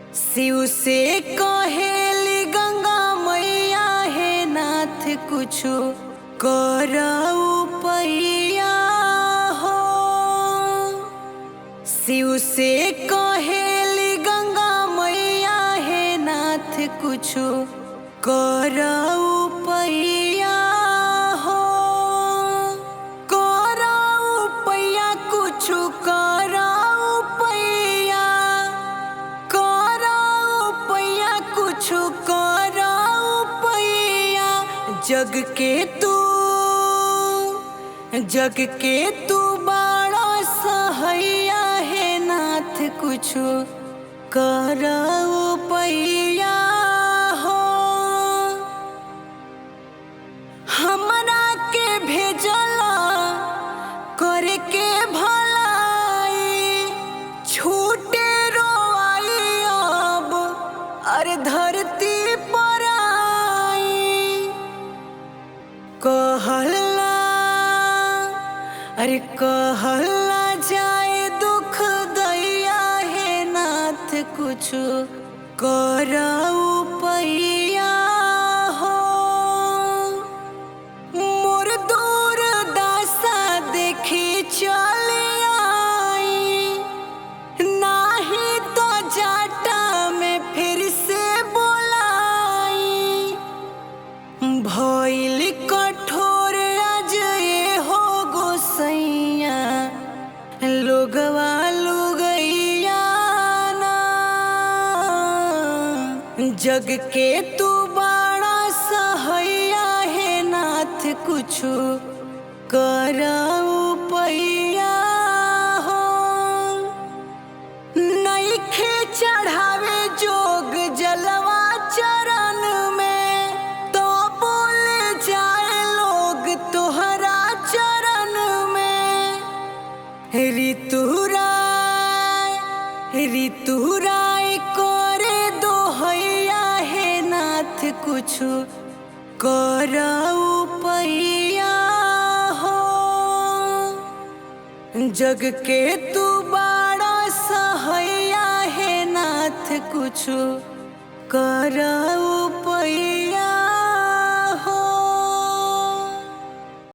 शिव से कहेली गंगा मैया हे नाथ कुछु करऊ पैया हो। शिव से कहेली गंगा मैया हे नाथ कुछु करऊ पैया हो। करऊ पैया कुछु करऊ पैया, करऊ पैया कुछु करऊ पैया। जग के तू बड़ा सहैया हे नाथ कुछु करऊ पैया हो। हमरा के भेजला करे के भलाई, छूटे रोआई अब अरे धरती पर आई। कहला जाए दुख दैया हे नाथ कुछु करऊ पैया हो। मोर दूर दासा देखी चली आई, नाही तो जाटा में फिर से बोलाई। भइल कठोर आज ये हो गोसैया, लोगवा लुगैया ना। जग के तू बड़ा सहैया हे नाथ कुछु करऊ पैया हो। नइखे चढ़ावे जोग जलवा चरण में, तो बोले जाए लोग तोहरा चरण में। ऋतुराय करे दोहैया हे नाथ कुछु करऊ पैया हो। जग के तू बड़ा सहैया हे नाथ कुछु करऊ पैया।